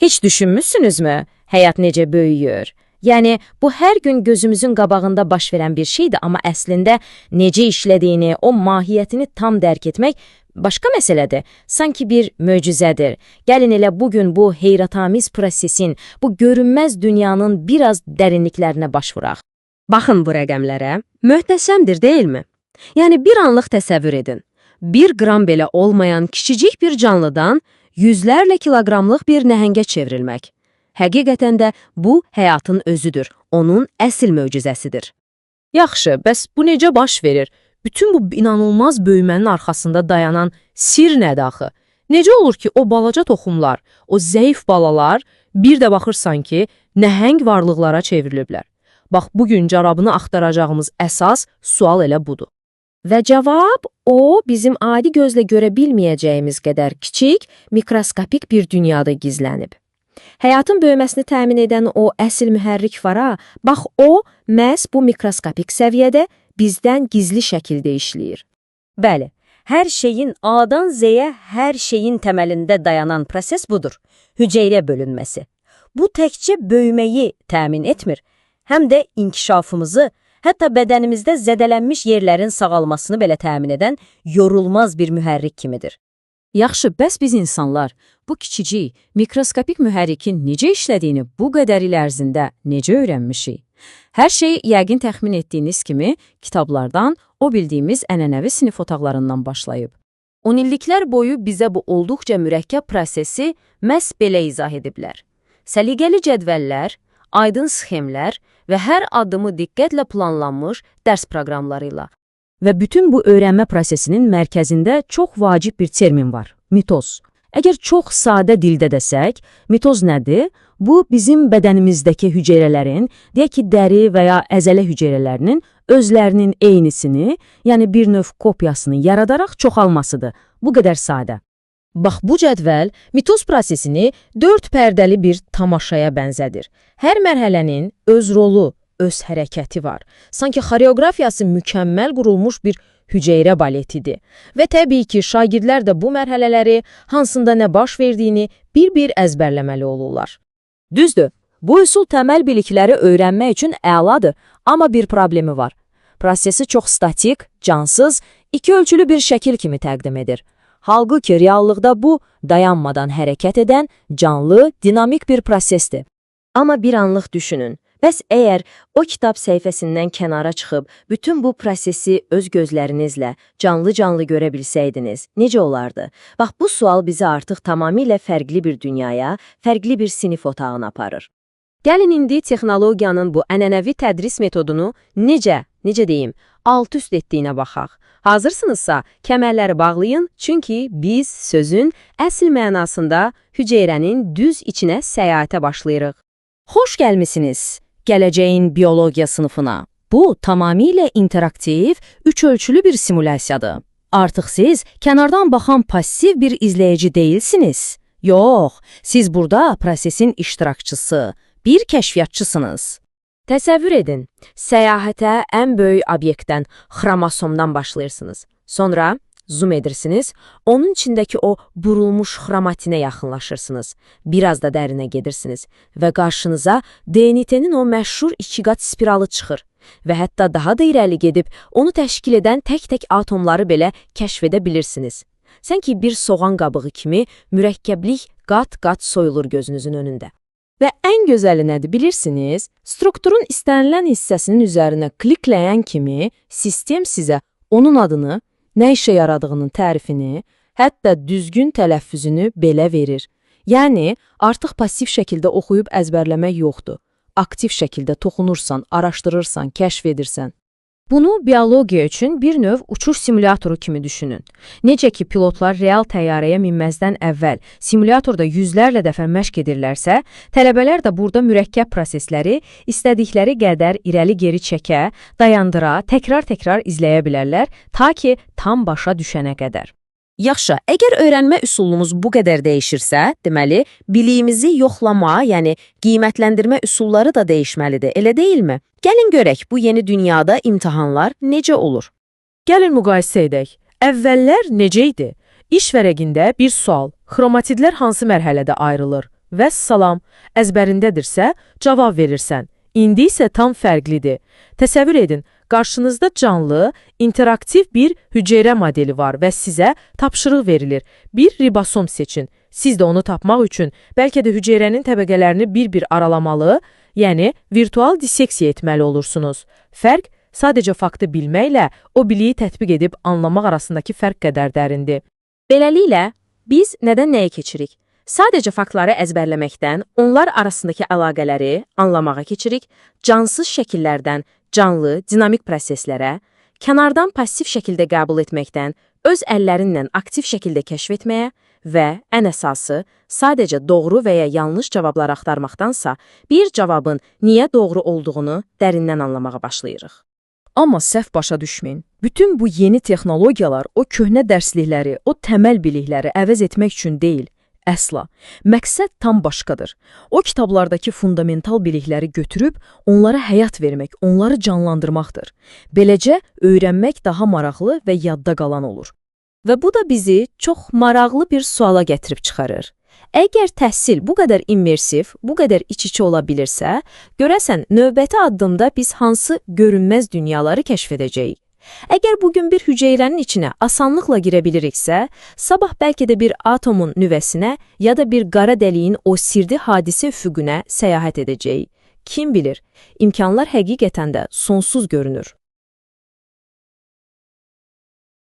Heç düşünmüsünüzmü? Həyat necə böyüyür? Yəni, bu hər gün gözümüzün qabağında baş verən bir şeydir, amma əslində necə işlədiyini, o mahiyyətini tam dərk etmək başqa məsələdir. Sanki bir möcüzədir. Gəlin elə bugün bu heyrətamiz prosesin, bu görünməz dünyanın biraz dərinliklərinə baş vuraq. Baxın bu rəqəmlərə. Möhtəşəmdir, deyilmi? Yəni, bir anlıq təsəvvür edin. 1 qram belə olmayan kiçicik bir canlıdan yüzlərlə kiloqramlıq bir nəhəngə çevrilmək. Həqiqətən də bu həyatın özüdür, onun əsl möcüzəsidir. Yaxşı, bəs bu necə baş verir? Bütün bu inanılmaz böyümənin arxasında dayanan sir nədir axı? Necə olur ki, o balaca toxumlar, o zəif balalar bir də baxırsan ki, nəhəng varlıqlara çevriliblər? Bax, bugün cavabını axtaracağımız əsas sual elə budur. Və cavab, o bizim adi gözlə görə bilməyəcəyimiz qədər kiçik, mikroskopik bir dünyada gizlənib. Həyatın böyüməsini təmin edən o əsl mühərrik var, bax o, məhz bu mikroskopik səviyyədə bizdən gizli şəkildə işləyir. Bəli, hər şeyin A-dan Z-yə hər şeyin təməlində dayanan proses budur, hüceyrə bölünməsi. Bu təkcə böyüməyi təmin etmir, həm də inkişafımızı, hətta bədənimizdə zədələnmiş yerlərin sağalmasını belə təmin edən yorulmaz bir mühərrik kimidir. Yaxşı, bəs biz insanlar bu kiçicik, mikroskopik mühərrikin necə işlədiyini bu qədər il ərzində necə öyrənmişik? Hər şey yəqin təxmin etdiyiniz kimi kitablardan, o bildiyimiz ənənəvi sinif otaqlarından başlayıb. 10 illiklər boyu bizə bu olduqca mürəkkəb prosesi məhz belə izah ediblər. Səliqəli cədvəllər, aydın sxemlər və hər addımı diqqətlə planlanmış dərs proqramları ilə. Və bütün bu öyrənmə prosesinin mərkəzində çox vacib bir termin var, mitoz. Əgər çox sadə dildə desək, mitoz nədir? Bu, bizim bədənimizdəki hüceyrələrin, deyək ki, dəri və ya əzələ hüceyrələrinin özlərinin eynisini, yəni bir növ kopyasını yaradaraq çoxalmasıdır. Bu qədər sadə. Bax, bu cədvəl mitoz prosesini 4 pərdəli bir tamaşaya bənzədir. Hər mərhələnin öz rolu, öz hərəkəti var. Sanki xoreografiyası mükəmməl qurulmuş bir hüceyrə baletidir. Və təbii ki, şagirdlər də bu mərhələləri, hansında nə baş verdiyini bir-bir əzbərləməli olurlar. Düzdür, bu üsul təməl bilikləri öyrənmək üçün əladır, amma bir problemi var. Prosesi çox statik, cansız, iki ölçülü bir şəkil kimi təqdim edir. Halbuki reallıqda bu, dayanmadan hərəkət edən, canlı, dinamik bir prosesdir. Amma bir anlıq düşünün. Bəs əgər o kitab səhifəsindən kənara çıxıb, bütün bu prosesi öz gözlərinizlə canlı-canlı görə bilsəydiniz, necə olardı? Bax, bu sual bizi artıq tamamilə fərqli bir dünyaya, fərqli bir sinif otağına aparır. Gəlin indi texnologiyanın bu ənənəvi tədris metodunu necə deyim, alt-üst etdiyinə baxaq. Hazırsınızsa, kəmərləri bağlayın, çünki biz sözün əsl mənasında hüceyrənin düz içinə səyahətə başlayırıq. Xoş gəlmisiniz gələcəyin biologiya sınıfına. Bu, tamamilə interaktiv, 3 ölçülü bir simulyasiyadır. Artıq siz kənardan baxan passiv bir izləyici deyilsiniz. Yox, siz burada prosesin iştirakçısı, bir kəşfiyyatçısınız. Təsəvvür edin, səyahətə ən böyük obyektdən, xromosomdan başlayırsınız. Sonra zoom edirsiniz, onun içindəki o burulmuş xromatinə yaxınlaşırsınız. Biraz da dərinə gedirsiniz və qarşınıza DNT-nin o məşhur 2 qat spiralı çıxır və hətta daha da irəli gedib onu təşkil edən tək-tək atomları belə kəşf edə bilirsiniz. Sanki bir soğan qabığı kimi mürəkkəblik qat-qat soyulur gözünüzün önündə. Və ən gözəli nədir bilirsiniz? Strukturun istənilən hissəsinin üzərinə klikləyən kimi sistem sizə onun adını, nə işə yaradığının tərifini, hətta düzgün tələffüzünü belə verir. Yəni, artıq pasiv şəkildə oxuyub əzbərləmək yoxdur. Aktiv şəkildə toxunursan, araşdırırsan, kəşf edirsən. Bunu biologiya üçün bir növ uçuş simülyatoru kimi düşünün. Necə ki, pilotlar real təyyarəyə minməzdən əvvəl simülyatorda yüzlərlə dəfə məşq edirlərsə, tələbələr də burada mürəkkəb prosesləri istədikləri qədər irəli-geri çəkə, dayandıra, təkrar-təkrar izləyə bilərlər, ta ki, tam başa düşənə qədər. Yaxşı, əgər öyrənmə üsulumuz bu qədər dəyişirsə, deməli, biliyimizi yoxlama, yəni qiymətləndirmə üsulları da dəyişməlidir, elə deyilmi? Gəlin görək, bu yeni dünyada imtahanlar necə olur? Gəlin müqayisə edək. Əvvəllər necə idi? İş vərəqində bir sual, xromatidlər hansı mərhələdə ayrılır vəssalam, əzbərindədirsə cavab verirsən. İndi isə tam fərqlidir. Təsəvvür edin, qarşınızda canlı, interaktiv bir hüceyrə modeli var və sizə tapşırıq verilir. Bir ribosom seçin. Siz də onu tapmaq üçün bəlkə də hüceyrənin təbəqələrini bir-bir aralamalı, yəni virtual disseksiya etməli olursunuz. Fərq sadəcə faktı bilməklə o biliyi tətbiq edib anlamaq arasındakı fərq qədər dərindir. Beləliklə, biz nədən nəyə keçirik? Sadəcə faktları əzbərləməkdən, onlar arasındakı əlaqələri anlamağa keçirik, cansız şəkillərdən canlı, dinamik proseslərə, kənardan passiv şəkildə qəbul etməkdən, öz əllərinlə aktiv şəkildə kəşf etməyə və, ən əsası, sadəcə doğru və ya yanlış cavablar axtarmaqdansa, bir cavabın niyə doğru olduğunu dərindən anlamağa başlayırıq. Amma səhv başa düşməyin. Bütün bu yeni texnologiyalar o köhnə dərslikləri, o təməl bilikləri əvəz etmək üçün deyil. Əsla. Məqsəd tam başqadır. O kitablardakı fundamental bilikləri götürüb, onlara həyat vermək, onları canlandırmaqdır. Beləcə, öyrənmək daha maraqlı və yadda qalan olur. Və bu da bizi çox maraqlı bir suala gətirib çıxarır. Əgər təhsil bu qədər immersiv, bu qədər iç-içə ola bilirsə, görəsən, növbəti addımda biz hansı görünməz dünyaları kəşf edəcəyik? Əgər bugün bir hüceyrənin içinə asanlıqla girə biliriksə, sabah bəlkə də bir atomun nüvəsinə ya da bir qara dəliyin o sirli hadisə üfüqünə səyahət edəcəyik. Kim bilir, imkanlar həqiqətən də sonsuz görünür.